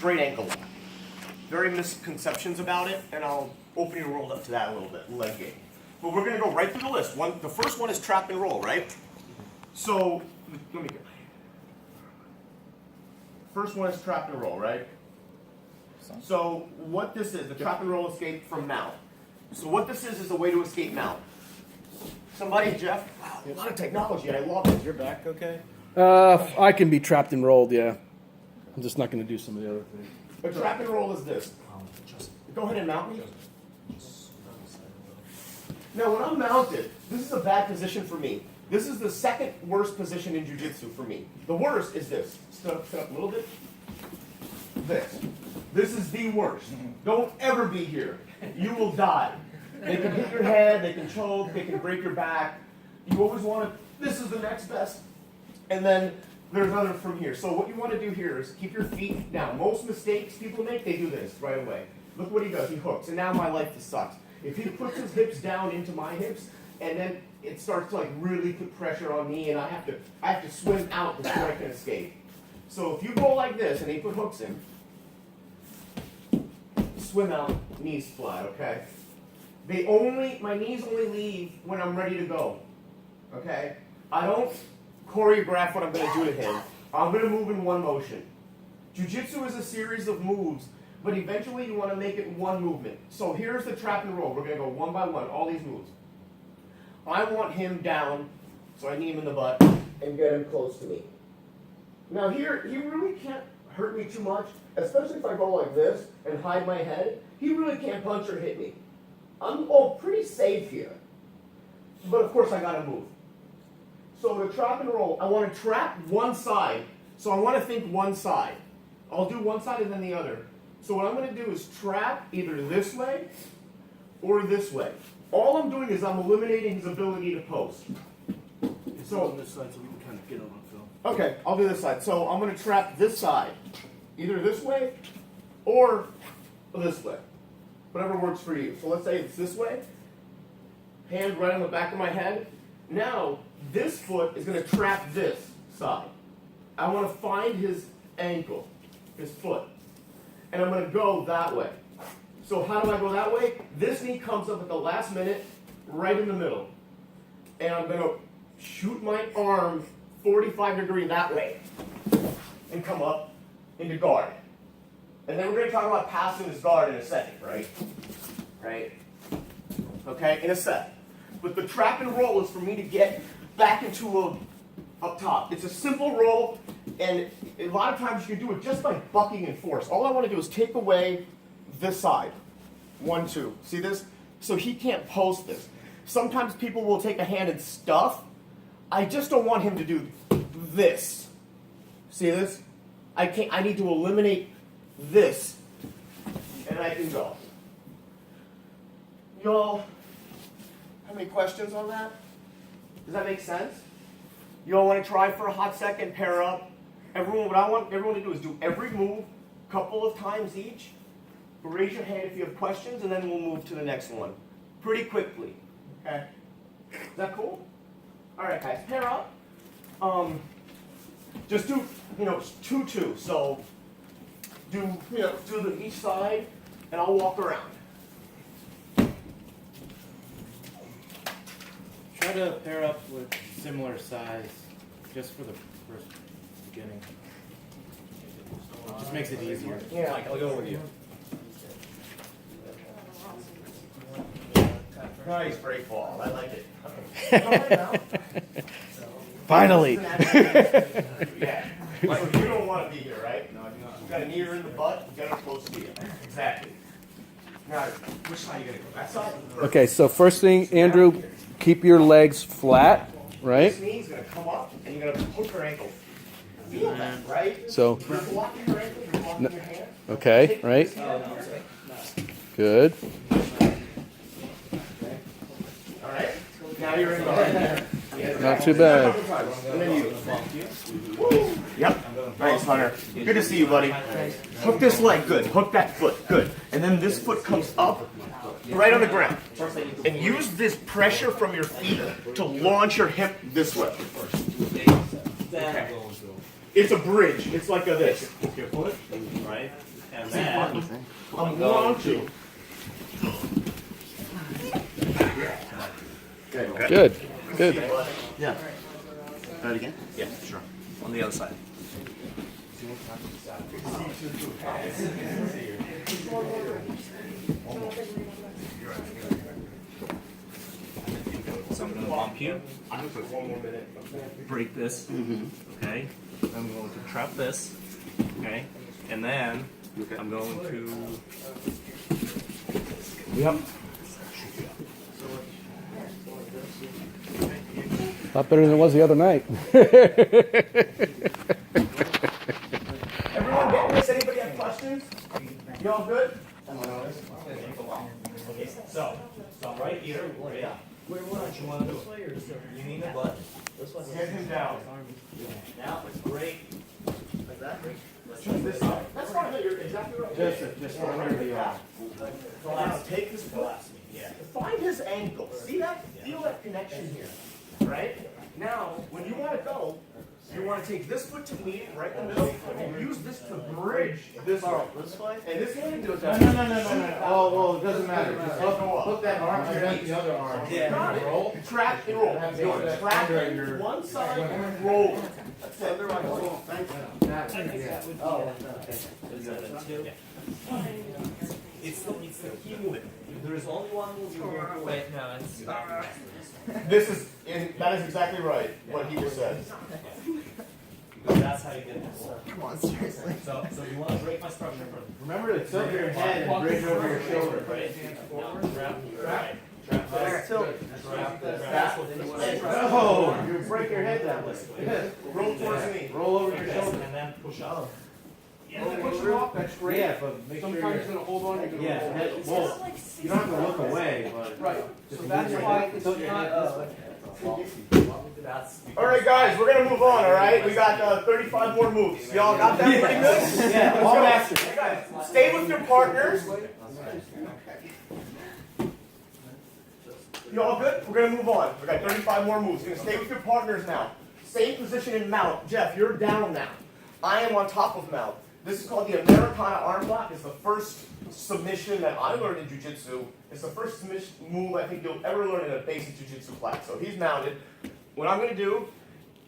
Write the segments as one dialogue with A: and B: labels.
A: straight ankle lock. Very misconceptions about it, and I'll open your world up to that a little bit, leg game. But we're going to go right through the list. The first one is trap and roll, right? So, let me get. First one is trap and roll, right? So, what this is, the trap and roll escape from mount. So, what this is a way to escape mount. Somebody, Jeff? Wow, a lot of technology, I love it.
B: Your back okay?
C: I can be trapped and rolled, yeah. I'm just not going to do some of the other things.
A: A trap and roll is this. Go ahead and mount me. Now, when I'm mounted, this is a bad position for me. This is the second worst position in jiu-jitsu for me. The worst is this. Sit up a little bit. This. This is the worst. Don't ever be here. You will die. They can hit your head, they can choke, they can break your back. You always want to, this is the next best. And then there's other from here. So what you want to do here is keep your feet down. Most mistakes people make, they do this right away. Look what he does, he hooks. And now my life just sucks. If he puts his hips down into my hips, and then it starts to like really put pressure on me, and I have to swim out before I can escape. So if you go like this, and he put hooks in, swim out, knees flat, okay? My knees only leave when I'm ready to go, okay? I don't choreograph what I'm going to do to him. I'm going to move in one motion. Jiu-jitsu is a series of moves, but eventually you want to make it one movement. So here's the trap and roll. We're going to go one by one, all these moves. I want him down, so I knee him in the butt and get him close to me. Now here, he really can't hurt me too much, especially if I go like this and hide my head. He really can't punch or hit me. I'm pretty safe here. But of course I got to move. So to trap and roll, I want to trap one side. So I want to think one side. I'll do one side and then the other. So what I'm going to do is trap either this way or this way. All I'm doing is I'm eliminating his ability to post.
C: So on this side so we can kind of get it on film.
A: Okay, I'll do this side. So I'm going to trap this side. Either this way or this way. Whatever works for you. So let's say it's this way. Hand right on the back of my head. Now, this foot is going to trap this side. I want to find his ankle, his foot. And I'm going to go that way. So how do I go that way? This knee comes up at the last minute, right in the middle. And I'm going to shoot my arm 45 degrees that way. And come up into guard. And then we're going to talk about passing this guard in a second, right? Right? Okay, in a sec. But the trap and roll is for me to get back into up top. It's a simple roll, and a lot of times you can do it just by bucking and force. All I want to do is take away this side. 1, 2. See this? So he can't post this. Sometimes people will take a hand and stuff. I just don't want him to do this. See this? I need to eliminate this, and I can go. Y'all have any questions on that? Does that make sense? You all want to try for a hot second, pair up. What I want everyone to do is do every move a couple of times each. Raise your hand if you have questions, and then we'll move to the next one pretty quickly. Okay? Is that cool? All right, guys, pair up. Just do 2-2. So do each side, and I'll walk around.
B: Try to pair up with similar size, just for the first beginning. It just makes it easier.
A: Yeah,
D: Mike, I'll go with you.
A: nice break ball. I like it. Okay. Go ahead now.
C: Finally.
A: Yeah. So you don't want to be here, right? No, I do not. You got a knee in the butt. You got it close to you. Exactly. Now, which side are you gonna go? That side.
C: Okay, so first thing, Andrew, keep your legs flat, right?
A: This knee's gonna come up, and you're gonna hook your ankle. Feel that, right?
C: So,
A: You're blocking your ankle. You're blocking your hand.
C: okay, right? Good.
A: All right. Now you're in guard.
C: Not too bad.
A: And then you. Woo. Yep. Nice, Hunter. Good to see you, buddy. Hook this leg. Good. Hook that foot. Good. And then this foot comes up right on the ground. And use this pressure from your feet to launch your hip this way. Okay. It's a bridge. It's like a this.
B: Your foot, right?
D: And then
A: I'm going to.
C: Good. Good.
D: yeah. Try it again. Yeah, sure. On the other side. So I'm going to bump you.
A: I'm gonna put 1 more minute.
D: Break this. Okay. I'm going to trap this. Okay. And then I'm going to.
A: Yep.
C: A lot better than it was the other night.
A: Everyone getting this? Anybody have questions? You all good?
D: Okay, so right here. Right. Where what you want to do? You need a butt.
A: Get him down.
D: Now it's great. Like that.
A: This side. That's fine. No, you're exactly right.
B: Just under the arm.
A: Now take this foot.
D: Yeah.
A: Find his ankle. See that? Feel that connection here. Right? Now, when you want to go, you want to take this foot to meet it right in the middle and use this to bridge this way.
D: This way.
A: And this way do it
B: No,
A: that
B: no, no, no, no, no. Oh, well, it doesn't matter. Just hook that arm to the other arm.
D: Yeah.
A: Got it.
B: Roll.
A: Trap and roll. You want to trap in one side and roll. That's it.
D: It's the key movement. There is only one move you're going to wait. No, it's
A: That is exactly right, what he just said.
D: that's how you get this. Come on, seriously. So you want to break my structure first.
B: Remember to tilt your head and bridge over your shoulder.
D: Right? Now, trap. Right. Trap this. Trap this.
A: That's
D: Then you want to
B: No, you break your head that way.
A: Roll towards me.
B: Roll over your shoulder.
D: and then push up.
A: Push him off, that's great.
B: Yeah, but make sure
A: Sometimes
B: you're.
A: it's gonna hold on, you're gonna
B: Yeah,
A: roll.
B: head, well, you don't have to look away, but.
A: Right.
B: Just
A: So that's
B: move your
A: why
B: head,
A: it's
B: tilt your head
A: not,
B: this way.
D: That's
A: Alright guys, we're gonna move on, alright? We got 35 more moves. Y'all got that pretty good?
B: Yeah, all masters.
A: Hey guys, stay with your partners. You all good? We're gonna move on. We got 35 more moves. You're gonna stay with your partners now. Same position in mount. Jeff, you're down now. I am on top of mount. This is called the Americana arm block. It's the first submission that I learned in jiu-jitsu. It's the first submission move I think you'll ever learn in a basic jiu-jitsu class. So he's mounted. What I'm gonna do,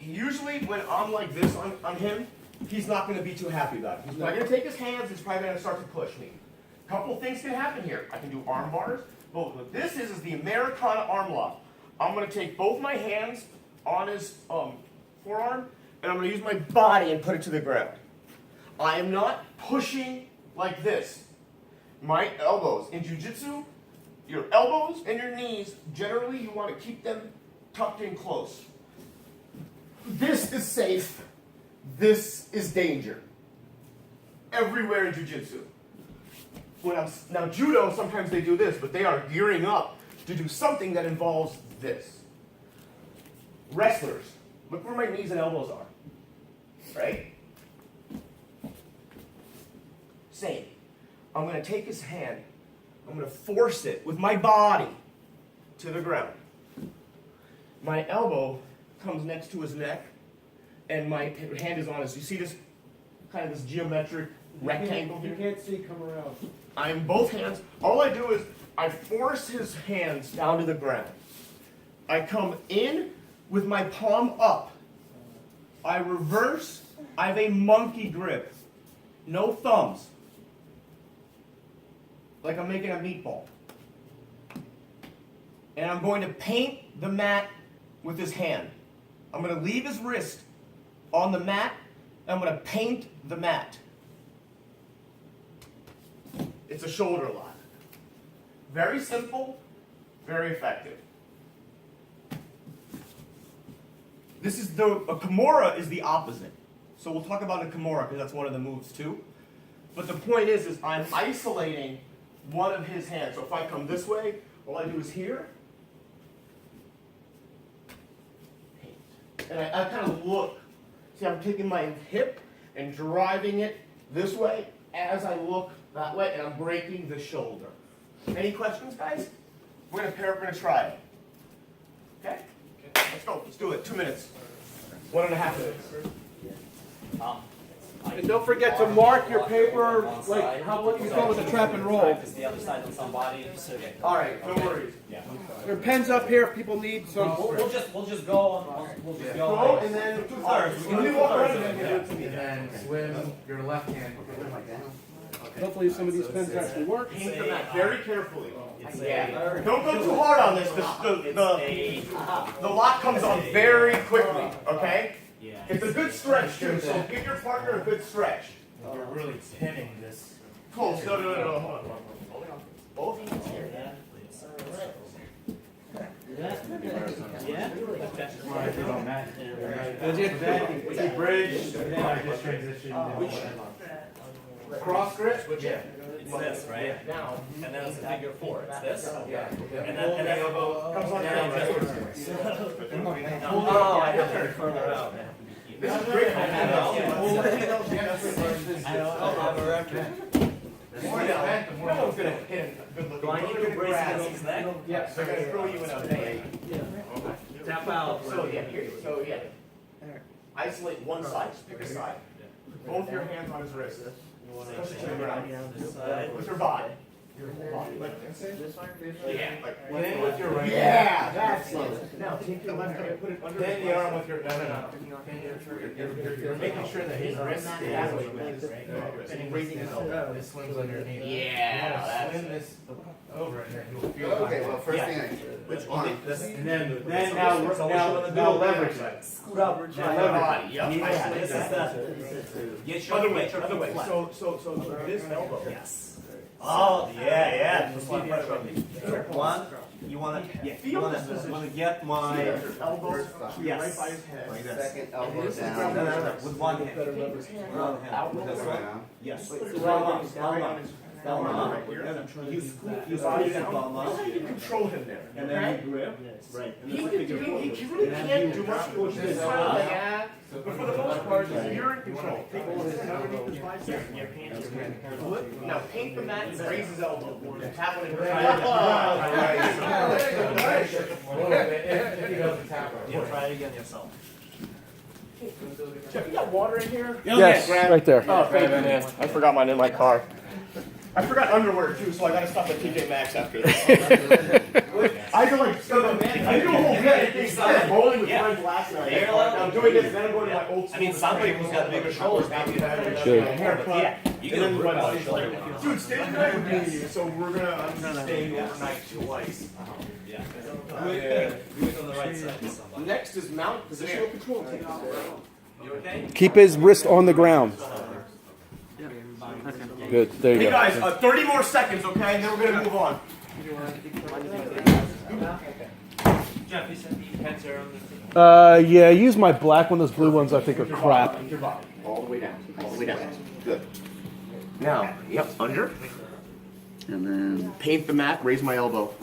A: usually when I'm like this on him, he's not gonna be too happy about it. He's not gonna take his hands, he's probably gonna start to push me. A couple of things can happen here. I can do arm bars, but what this is the Americana arm lock. I'm gonna take both my hands on his forearm, and I'm gonna use my body and put it to the ground. I am not pushing like this. My elbows. In jiu-jitsu, your elbows and your knees, generally you want to keep them tucked in close. This is safe. This is danger. Everywhere in jiu-jitsu. Now judo, sometimes they do this, but they are gearing up to do something that involves this. Wrestlers, look where my knees and elbows are. Right? Same. I'm going to take his hand. I'm going to force it with my body to the ground. My elbow comes next to his neck, and my hand is on his. You see this kind of this geometric rectangle here?
B: You can't see, come around.
A: I'm both hands. All I do is I force his hands down to the ground. I come in with my palm up. I reverse. I have a monkey grip. No thumbs. Like I'm making a meatball. And I'm going to paint the mat with his hand. I'm going to leave his wrist on the mat, and I'm going to paint the mat. It's a shoulder lock. Very simple, very effective. This is a Kimura is the opposite. So we'll talk about a Kimura because that's one of the moves too. But the point is I'm isolating one of his hands. So if I come this way, all I do is here, paint. And I kind of look. See, I'm taking my hip and driving it this way as I look that way, and I'm breaking the shoulder. Any questions, guys? We're going to pair up, we're going to try it. Okay? Let's go. Let's do it. 2 minutes. 1.5 minutes.
C: And don't forget to mark your paper, like how what you thought with the trap and roll.
D: The other side on somebody.
A: All right, no worries.
D: Yeah.
C: There are pens up here if people need some.
D: We'll just go on. We'll just go.
A: Go and then two-thirds. When we walk around,
B: And then swim your left hand.
C: Hopefully some of these pens actually work.
A: paint the mat very carefully.
D: It's
A: Yeah. Don't go too hard on this. The lock comes on very quickly, okay?
D: Yeah.
A: It's a good stretch too, so give your partner a good stretch.
B: You're really pinning this.
A: Close. No, hold on. Hold on. Both hands here.
B: Bridge. Just transition.
A: Cross grip.
B: Yeah.
D: It's this, right?
A: Now.
D: And then it's a figure 4. It's this.
A: Yeah.
D: And then elbow
A: Comes on down.
D: Oh, I have to turn further out.
A: This is great. No one's gonna hit him. Good looking.
D: Do I need to brace against his neck?
A: Yes, they're gonna throw you in a bag.
D: Tap out.
A: So yeah. Isolate one side. Just pick a side. Both your hands on his wrist. Push it to the ground.
D: This side.
A: With your body. Your whole body. Yeah.
B: Then with your right
A: Yeah, that's it. Now take your left hand, put it under
B: Then
A: his
B: the
A: arm
B: arm with your You're making sure that his wrist is
A: and he's raising his elbow.
B: This swings underneath.
A: Yeah, that's
B: Swing this over and then you'll feel
E: Okay, well, first
B: yeah.
E: thing which arm?
B: And then now leverage it.
D: Scoot up.
A: body. Yep.
D: Yeah, this is the. Get your
A: Other way,
D: weight,
A: other way.
D: flat.
A: So this elbow.
D: Yes. Oh, yeah. One, you wanna,
A: Feel this position.
D: wanna get my,
A: Your elbows
D: Yes.
A: right by his head.
D: like this.
E: Second elbow
A: This is
E: down.
D: No, with one hand. One hand.
A: Out
D: With this one.
E: Around.
D: Yes.
A: Put his
D: Palm
A: right
D: up,
A: on
D: palm up.
A: his
D: Palm up.
A: right here.
D: You scoop
A: His
D: your
A: body
D: body
A: down.
D: palm
A: That's
D: up.
A: how you control him there.
D: And
A: Okay?
D: then you grip. Right.
A: He really can't do much. He's kind of like, ah, but for the most part, you're in control. Take his hand underneath his bicep. Your hands are now paint the mat and raise his elbow. And tap it in his
D: Yeah, try it again yourself.
A: Jeff, you got water in here?
C: Yes, right there.
A: Oh, thank you, man. I forgot mine in my car. I forgot underwear too, so I gotta stop at TJ Maxx after this. I do like I do a whole bit. I was bowling with friends last night. I'm doing this, then I'm going to my old school.
D: I mean, somebody who's got bigger shoulders maybe have
C: Sure.
D: a haircut. Yeah, you can rip out a shoulder.
A: Dude, stay the night with me, so I'm gonna stay overnight twice.
D: Yeah. Do it on the right side to somebody.
A: Next is mount positional control.
D: You okay?
C: Keep his wrist on the ground. Good. There you
A: Hey
C: go.
A: guys, 30 more seconds, okay? And then we're gonna move on.
D: Jeff, you said the pens are on the
C: Yeah, use my black one. Those blue ones I think are crap.
A: Your body. All the way down. All the way down. Good. Now, yep, under. And then paint the mat, raise my elbow.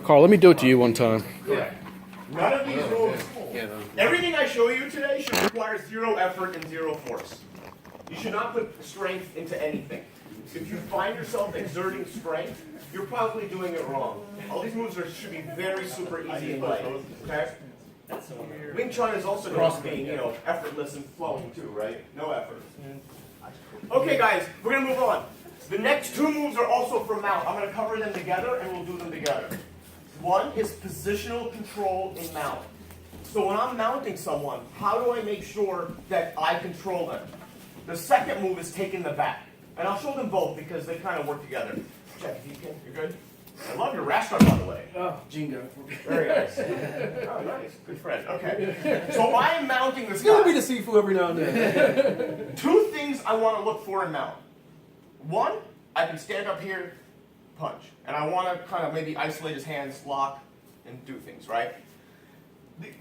C: Carl, let me do it to you one time.
A: None of these moves. Everything I show you today should require zero effort and zero force. You should not put strength into anything. If you find yourself exerting strength, you're probably doing it wrong. All these moves should be very super easy and light. Okay? Wing Chun is also known as being, effortless and flowing too, right? No effort. Okay, guys, we're gonna move on. The next two moves are also for mount. I'm gonna cover them together and we'll do them together. One is positional control in mount. So when I'm mounting someone, how do I make sure that I control them? The second move is taking the back. And I'll show them both because they kind of work together. Jeff, if you can, you're good? I love your rash guard, by the way.
C: Oh, Jingo.
A: Very nice. Oh, nice. Good friend. Okay. So I am mounting this
C: It's gonna be
A: guy.
C: the Sifu every now and then.
A: Two things I want to look for in mount. One, I can stand up here, punch. And I want to kind of maybe isolate his hands, lock, and do things, right?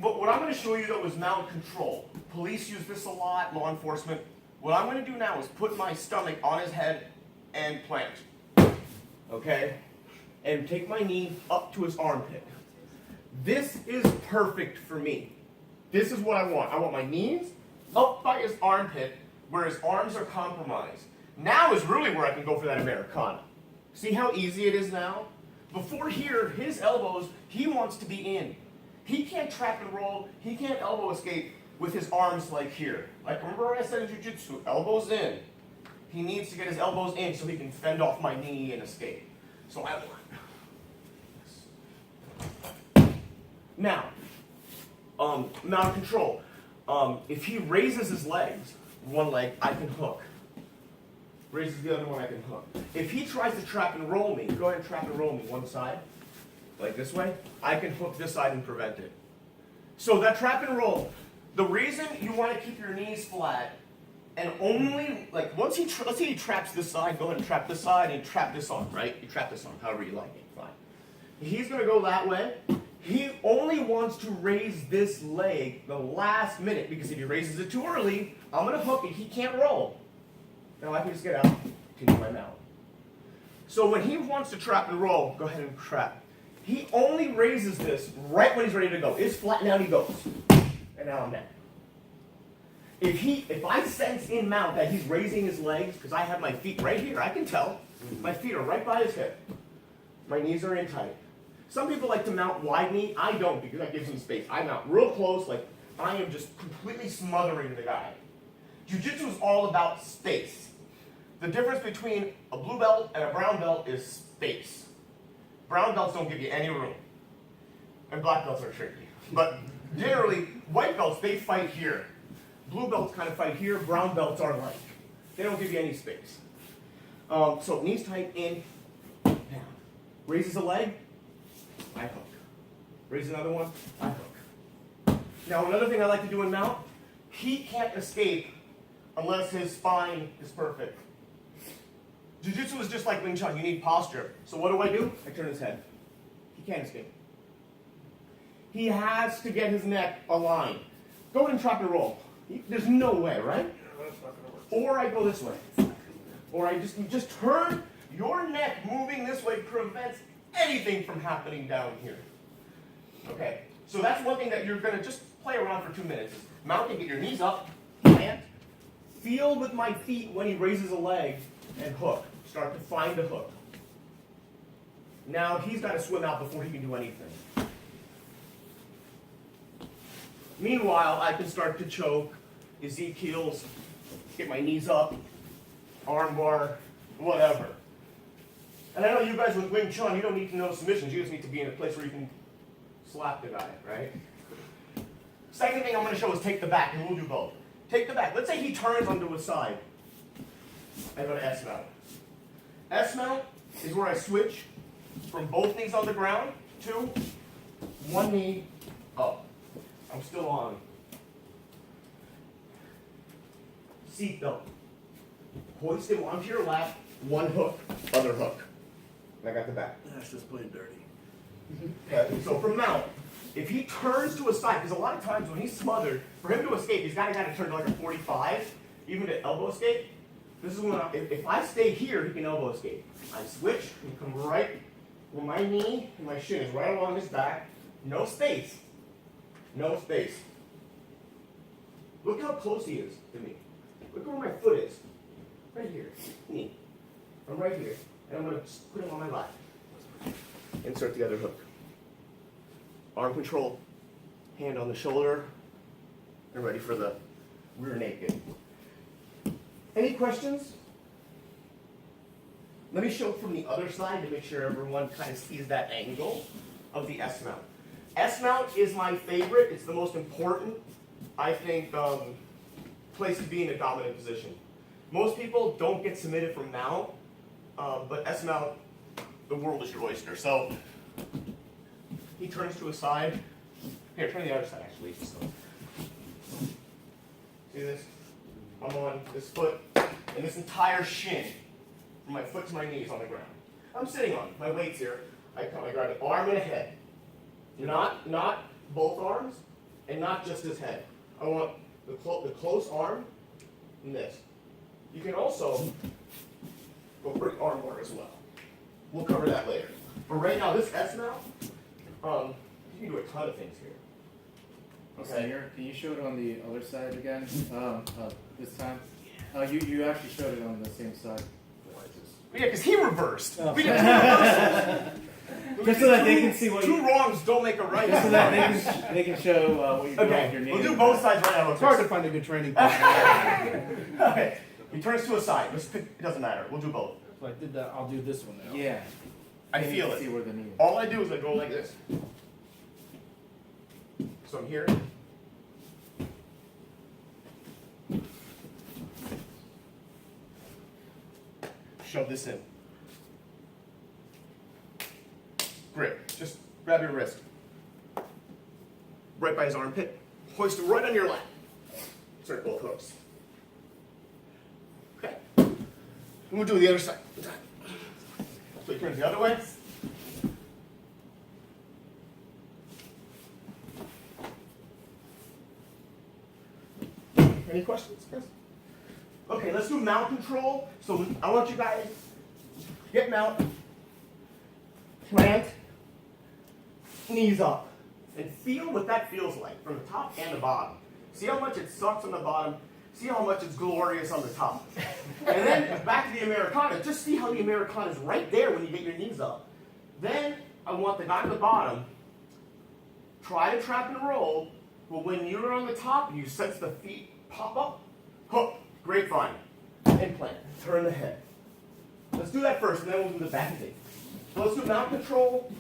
A: But what I'm going to show you, though, is mount control. Police use this a lot, law enforcement. What I'm going to do now is put my stomach on his head and plant. Okay? And take my knee up to his armpit. This is perfect for me. This is what I want. I want my knees up by his armpit where his arms are compromised. Now is really where I can go for that Americana. See how easy it is now? Before here, his elbows, he wants to be in. He can't trap and roll. He can't elbow escape. with his arms like here. Like remember I said in jiu-jitsu, elbows in. He needs to get his elbows in so he can fend off my knee and escape. So I want. Now, mount control. If he raises his legs, one leg, I can hook. Raises the other one, I can hook. If he tries to trap and roll me, go ahead and trap and roll me one side, like this way, I can hook this side and prevent it. So that trap and roll, the reason you want to keep your knees flat and only, like once let's say he traps this side, go ahead and trap this side and trap this arm, right? You trap this arm, however you like it, fine. He's going to go that way. He only wants to raise this leg the last minute because if he raises it too early, I'm going to hook it. He can't roll. Now I can just get out, continue my mount. So when he wants to trap and roll, go ahead and trap. He only raises this right when he's ready to go. It's flat, now he goes. And now I'm down. If I sense in mount that he's raising his legs, because I have my feet right here, I can tell. My feet are right by his hip. My knees are in tight. Some people like to mount wide knee. I don't because that gives him space. I mount real close, like I am just completely smothering the guy. Jiu-jitsu is all about space. The difference between a blue belt and a brown belt is space. Brown belts don't give you any room. And black belts are tricky. But generally, white belts, they fight here. Blue belts kind of fight here. Brown belts are like. They don't give you any space. So knees tight, in, down. Raises a leg, I hook. Raise another one, I hook. Now another thing I like to do in mount, he can't escape unless his spine is perfect. Jiu-jitsu is just like Wing Chun. You need posture. So what do? I turn his head. He can't escape. He has to get his neck aligned. Go ahead and trap and roll. There's no way, right? Or I go this way. Or I just turn. Your neck moving this way prevents anything from happening down here. Okay. So that's one thing that you're going to just play around for 2 minutes. Mounting, get your knees up, plant, feel with my feet when he raises a leg, and hook. Start to find the hook. Now he's got to swim out before he can do anything. Meanwhile, I can start to choke, Ezekiel's, get my knees up, arm bar, whatever. And I know you guys with Wing Chun, you don't need to know submissions. You just need to be in a place where you can slap the guy, right? Second thing I'm going to show is take the back, and we'll do both. Take the back. Let's say he turns onto his side. I go to S mount. S mount is where I switch from both knees on the ground to one knee up. I'm still on. Seat belt. Hoist it onto your lap, one hook, other hook. And I got the back.
C: That's just plain dirty.
A: Okay, so from mount, if he turns to a side, because a lot of times when he's smothered, for him to escape, he's got to kind of turn to like a 45, even to elbow escape. This is when, if I stay here, he can elbow escape. I switch and come right where my knee and my shin is right along his back. No space. No space. Look how close he is to me. Look where my foot is. Right here. Knee. I'm right here. And I'm going to put him on my lap. Insert the other hook. Arm control. Hand on the shoulder. And ready for the rear naked. Any questions? Let me show from the other side to make sure everyone kind of sees that angle of the S mount. S mount is my favorite. It's the most important, I think, place to be in a dominant position. Most people don't get submitted from mount, but S mount, the world is your oyster. So he turns to a side. Here, turn to the other side actually. So, see this? I'm on this foot and this entire shin, from my foot to my knees on the ground. I'm sitting on my weights here. I grab an arm and a head. Not both arms, and not just his head. I want the close arm and this. You can also go for the arm bar as well. We'll cover that later. But right now, this S mount, you can do a ton of things here.
B: Okay. Samir, can you show it on the other side again? This time? You actually showed it on the same side.
A: Yeah, because he reversed. We did two reversals.
B: Just so that they can see what
A: Two
B: you.
A: wrongs don't make a right.
B: Just so that they can show what you're doing with your knee.
A: We'll do both sides right now.
C: It's hard to find a good training partner.
A: Okay. He turns to a side. Just pick, it doesn't matter. We'll do both.
C: So I did that. I'll do this one now.
B: Yeah.
A: I
B: Then you
A: feel
B: can
A: it.
B: See where the knee is.
A: All I do is I go like this. So I'm here. Shove this in. Grip. Just grab your wrist. Right by his armpit. Hoist it right on your lap. Insert both hooks. Okay. And we'll do the other side. So he turns the other way. Any questions, guys? Okay, let's do mount control. So I want you guys get mount, plant, knees up, and feel what that feels like from the top and the bottom. See how much it sucks on the bottom. See how much it's glorious on the top. And then back to the Americana. Just see how the Americana is right there when you get your knees up. Then I want the guy on the bottom, try to trap and roll, but when you're on the top, you sense the feet pop up, hook, grapevine, implant, turn the head. Let's do that first, and then we'll do the back thing. So let's do mount control.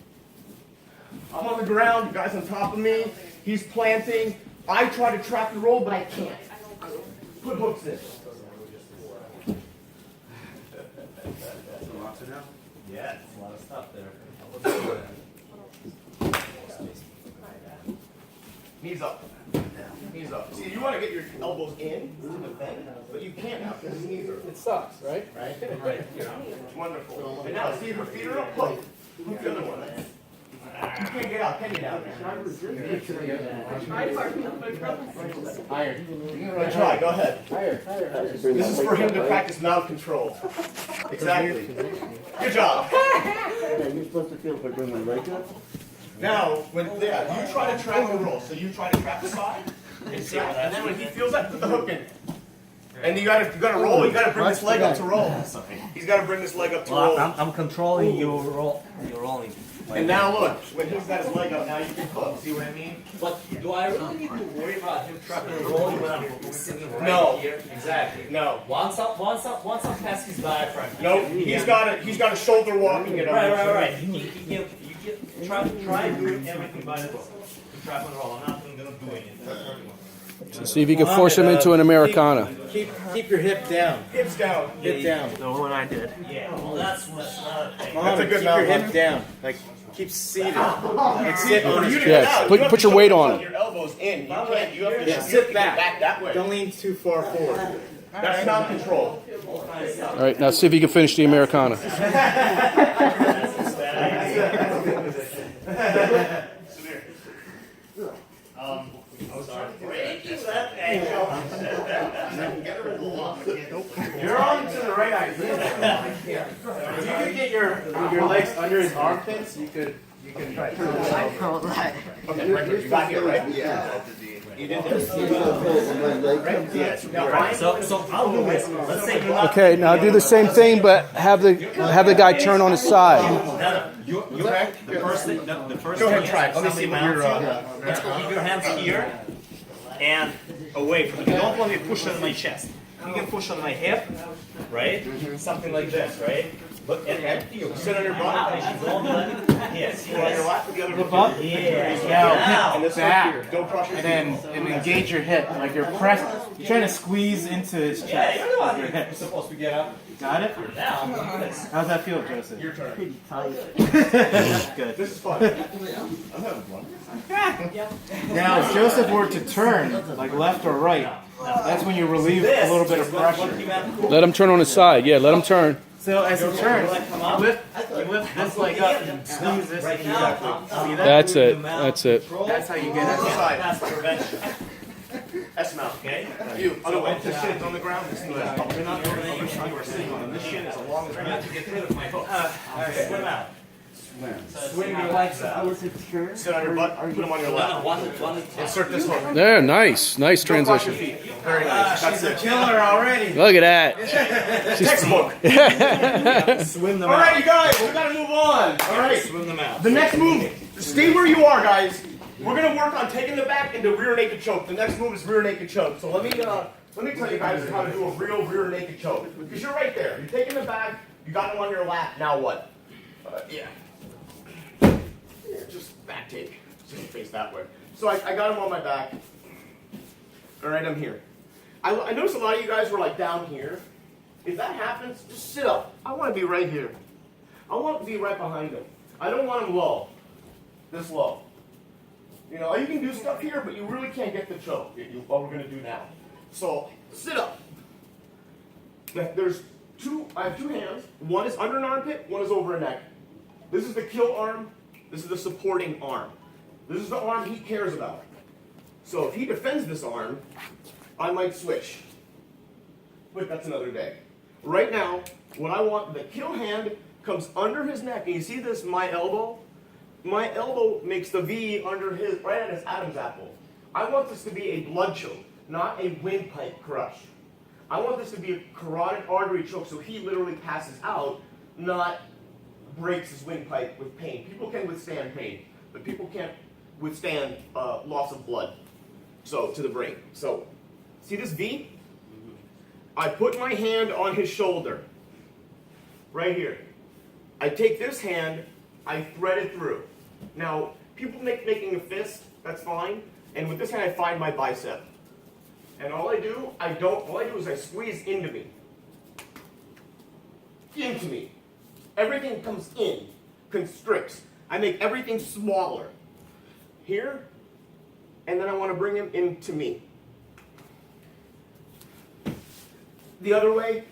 A: I'm on the ground, you guys on top of me. He's planting. I try to trap and roll, but I can't. Put hooks in.
D: Yeah, it's a lot of stuff there.
A: Knees up. Knees up. See, you want to get your elbows in to the bend, but you can't now because his knees are
C: It sucks, right?
A: right. Right. Wonderful. And now, see if your feet are up. Hook. Hook the other one. You can't get out, can you now?
B: Higher.
A: Try. Go ahead.
B: Higher.
A: This is for him to practice mouth control. Exactly. Good job.
E: You're supposed to feel by bringing the leg up.
A: Now, when you try to trap and roll, so you try to trap the side and trap, and then when he feels that, put the hook in. And you gotta roll. You gotta bring this leg up to roll. He's gotta bring this leg up to roll.
D: I'm controlling your roll. You're rolling.
A: And now look, when he's got his leg up, now you can hook. See what I mean?
D: But do I really need to worry about him trapping and rolling when I'm sitting right
A: No.
D: here? Exactly.
A: No.
D: Once I'm past his diaphragm.
A: Nope. He's got a shoulder walking it.
D: Right. You try doing everything by the book. Trap and roll. I'm not gonna do anything.
C: So see if you can force him into an Americana.
B: Keep your hip down.
A: Hips down.
B: Hip down.
D: The one I did. Yeah. Well, that's not a thing.
A: That's a good
B: keep
A: mount.
B: your hip down. Like keep seated. Like sit on his
A: You
B: chest.
A: to get out,
C: put
A: you have
C: your
A: to
C: weight
A: shove
C: on him.
A: Your elbows in. You can't. You have to
B: Yeah,
A: sit
B: sit
A: back.
B: back.
A: That way.
B: Don't lean too far forward.
A: That's mount control.
C: All right, now see if you can finish the Americana.
A: You're on to the right idea.
B: If you could get your legs under his armpits, you could try.
A: Okay, right here. You got here, right? Yeah. You did this. Yes. Now,
D: So I'll do this. Let's say you're not.
C: Okay, now do the same thing, but have the guy turn on his side.
D: No. The first thing. The first
A: Go ahead,
D: thing
A: try.
D: is
A: Let me see what you're.
D: let's go. Keep your hands here and away from me. You don't want me to push on my chest. You can push on my hip, right? Something like this, right? But and you
A: Sit on your butt.
D: Yes.
A: Sit on your lap with the other
B: Look
A: foot.
B: up.
D: Yeah.
A: And this
B: Back.
A: here. Don't crush your
B: And engage your hip. Like you're trying to squeeze into his chest.
D: Yeah, you're the one
B: with your
D: you're
B: hips.
D: supposed to get up.
B: Got it?
D: Now I'm doing this.
B: How's that feel, Joseph?
A: Your turn.
B: Good.
A: This is fun. I'm having fun.
B: Now, if Joseph were to turn, like left or right, that's when you relieve a little bit of pressure.
C: Let him turn on his side. Yeah, let him turn.
B: So as he turns, you lift this leg up and squeeze this knee up. See that?
C: That's it. That's it.
B: That's how you get it.
D: That's prevention.
A: S mount.
D: Okay?
A: You, other way. This shin is on the ground. This knee is up. You're not on the shin. You are sitting on it. This shin is as long as
D: I have to get rid of my hook. Okay, put him out. Swing your legs out. Sit on your butt, put them on your lap. Insert this hook.
C: There, nice
D: Don't cross your
C: transition.
D: feet. Very nice. That's it.
B: Killer already.
C: Look at that.
D: Textbook.
B: Swim them
A: All
B: out.
A: right, you guys, we gotta move on. All right.
B: Swim them out.
A: The next move, stay where you are, guys. We're gonna work on taking the back into rear naked choke. The next move is rear naked choke. So let me tell you guys how to do a real rear naked choke. Because you're right there. You're taking the back. You got them on your lap. Now what? Yeah, just back take. Just face that way. So I got him on my back. All right, I'm here. I noticed a lot of you guys were like down here. If that happens, just sit up. I want to be right here. I want to be right behind him. I don't want him low. This low. You know, you can do stuff here, but you really can't get the choke. What we're going to do now. So sit up. There's I have two hands. One is under an armpit, one is over a neck. This is the kill arm. This is the supporting arm. This is the arm he cares about. So if he defends this arm, I might switch. But that's another day. Right now, what I want, the kill hand comes under his neck. And you see this, my elbow? My elbow makes the V under his, right at his Adam's apple. I want this to be a blood choke, not a windpipe crush. I want this to be a carotid artery choke so he literally passes out, not breaks his windpipe with pain. People can withstand pain, but people can't withstand loss of blood to the brain. So, see this V? I put my hand on his shoulder, right here. I take this hand, I thread it through. Now, people making a fist, that's fine, and with this hand I find my bicep. And all I do is I squeeze into me. Into me. Everything comes in, constricts. I make everything smaller. Here, and then I want to bring him into me. The other way,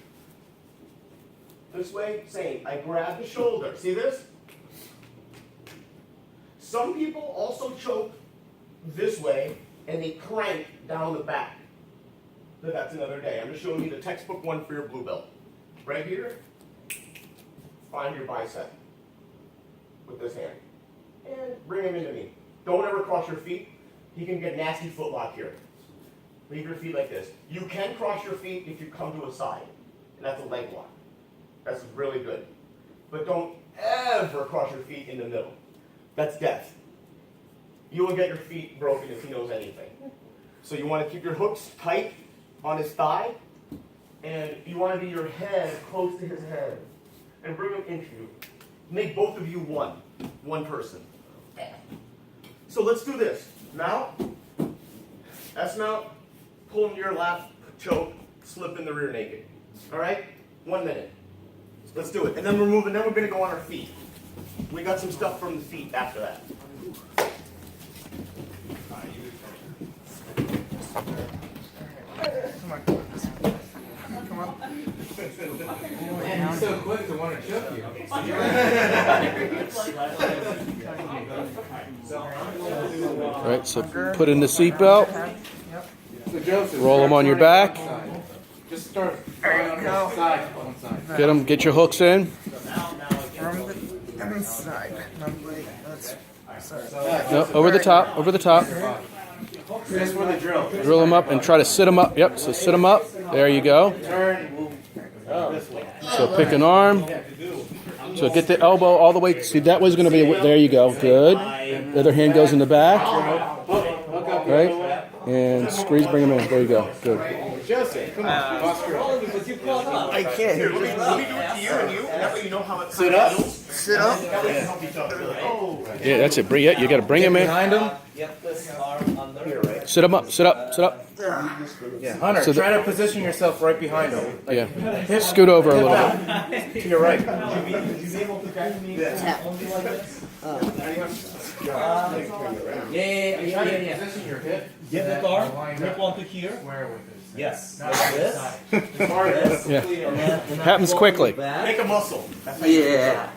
A: this way, same. I grab the shoulder. See this? Some people also choke this way, and they crank down the back. But that's another day. I'm just showing you the textbook one for your blue belt. Right here, find your bicep with this hand. And bring him into me. Don't ever cross your feet. He can get nasty foot lock here. Leave your feet like this. You can cross your feet if you come to a side. And that's a leg lock. That's really good. But don't ever cross your feet in the middle. That's death. You will get your feet broken if he knows anything. So you want to keep your hooks tight on his thigh, and you want to be your head close to his head, and bring him into you. Make both of you one person. So let's do this. Mount, S-mount, pull him to your lap, choke, slip in the rear naked. All right? 1 minute. Let's do it. And then we're moving, then we're going to go on our feet. We got some stuff from the feet after that.
B: Man, he's so quick to want to choke you.
C: All right, so put in the seatbelt.
B: So Joseph,
C: Roll 'em on your back.
B: Just start on one side. One side.
C: Get them. Get your hooks in.
F: From the inside.
C: No, over the top. Over the top.
B: Just for the drill.
C: Drill them up and try to sit them up. Yep. So sit them up. There you go.
B: Turn. This way.
C: So pick an arm. So get the elbow all the way. See, that way's going to be. There you go. Good. The other hand goes in the back. Right. And squeeze. Bring them in. There you go. Good.
B: Joseph, come on. Posture.
F: I can't.
A: Here, let me do it to you and you. That way you know how it
B: Sit up.
F: Sit up.
A: That way you help each other.
C: Yeah, that's it. Yeah, you got to bring them in.
B: Behind him.
C: Sit them up. Sit up. Sit up.
B: Yeah. Hunter,
C: So the-
B: try to position yourself right behind him. Like,
C: Yeah. Scoot over a little bit.
B: to your right.
A: Would you be able to catch me only like this?
B: Yeah. Position your hip.
D: Get the arm, grip onto here.
B: Where with this?
D: Yes.
B: Not
D: Like
B: this.
D: this.
C: Yeah. Happens quickly.
A: Make a muscle. That's how you
F: Yeah.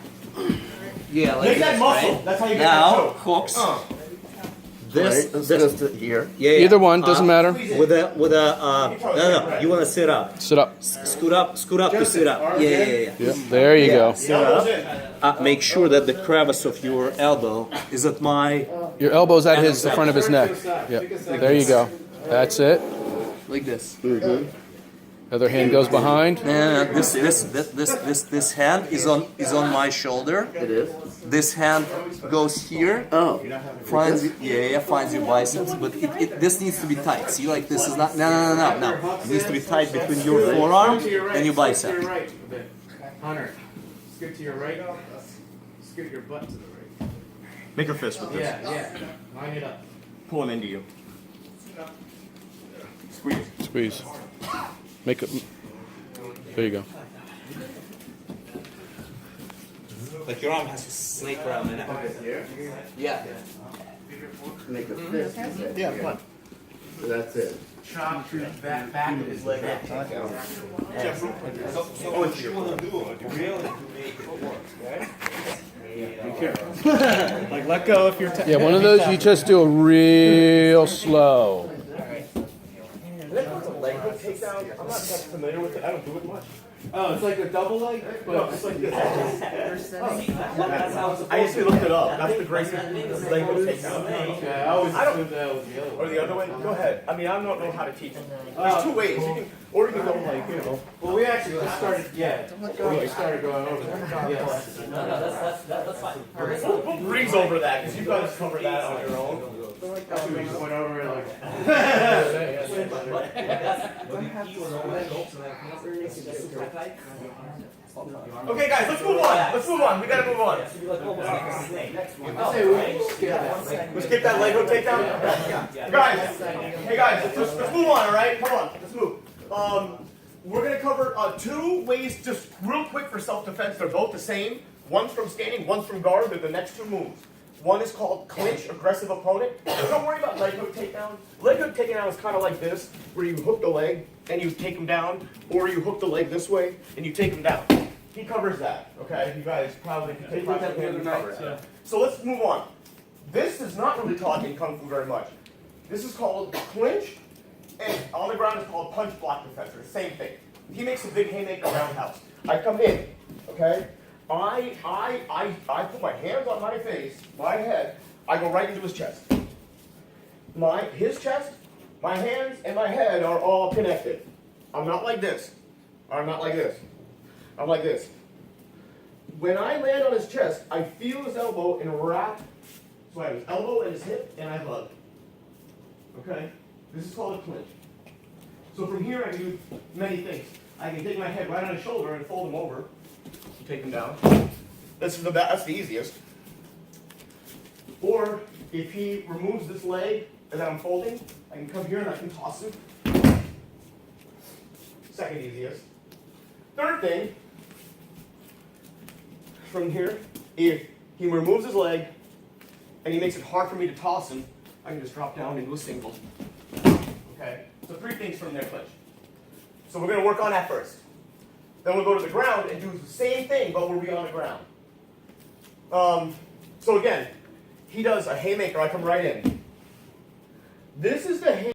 F: Yeah, like
A: Make that
F: this,
A: muscle.
F: right?
A: That's how you get
F: Now,
A: that choke.
F: hooks.
D: this,
E: Let's
D: this
E: just here.
D: yeah,
C: Either one, doesn't matter.
D: With a no, you want to sit up.
C: Sit up.
D: Scoot up to sit up. Yeah.
C: Yep. There you go.
D: Sit up. Make sure that the crevice of your elbow is at my.
C: Your elbow's at the front of his neck. Yep. There you go. That's it.
F: Like this.
C: Other hand goes behind.
D: This hand is on my shoulder.
E: It is.
D: This hand goes here.
E: Oh.
D: Finds finds your biceps, but this needs to be tight. See, like this is not. No. It needs to be tight between your forearm and your bicep.
B: Hunter, scoot to your right. Scoot your butt to the right.
A: Make a fist with this.
B: Yeah. Line it up.
A: Pull it into you. Squeeze.
C: Squeeze. Make it. There you go.
D: Like your arm has to snake around the neck.
F: Yeah.
E: Make a fist.
A: Yeah, come on.
E: That's it.
B: Chop through the back of his leg.
D: So what you want to do, really, to make it work,
B: Like let go if you're.
C: Yeah, one of those you just do a real slow.
A: Leg hook takedown. I'm not that familiar with it. I don't do it much.
B: Oh, it's like a double leg,
A: No, it's like this. I actually looked it up. That's the Gracie leg hook takedown.
B: Yeah, I always
A: I don't-
B: assumed that was the other
A: Or
B: one.
A: the other way? Go ahead. I mean, I don't know how to teach it. There's two ways. You can, or you can go like, you know.
B: Well, we actually started. Yeah, we started going over that. Yes.
A: We'll breeze over that because you guys cover that on your own.
B: We just went over it like.
A: Okay, guys, let's move on. Let's move on. We gotta move on.
B: I say we skip that.
A: We skip that leg hook takedown. Guys, hey guys, let's move on. All right, come on, let's move. We're gonna cover two ways, just real quick for self-defense. They're both the same. One's from standing, one's from guard. They're the next two moves. One is called clinch, aggressive opponent. Don't worry about leg hook takedown. Leg hook takedown is kind of like this, where you hook the leg and you take him down, or you hook the leg this way and you take him down. He covers that, okay? You guys probably can take that and cover that. So let's move on. This is not really taught in Kung Fu very much. This is called clinch, and on the ground it's called punch block defense, or same thing. He makes a big haymaker roundhouse. I come in, okay? I put my hands on my face, my head, I go right into his chest. His chest, my hands, and my head are all connected. I'm not like this. I'm not like this. I'm like this. When I land on his chest, I feel his elbow and wrap. So I have his elbow and his hip, and I hug. Okay? This is called a clinch. So from here, I can do many things. I can take my head right on his shoulder and fold him over. Take him down. That's the easiest. Or if he removes this leg that I'm folding, I can come here and I can toss him. Second easiest. Third thing, from here, if he removes his leg and he makes it hard for me to toss him, I can just drop down into a single. Okay? So three things from their clinch. So we're going to work on that first. Then we'll go to the ground and do the same thing, but we'll be on the ground. So again, he does a haymaker. I come right in. This is the haymaker.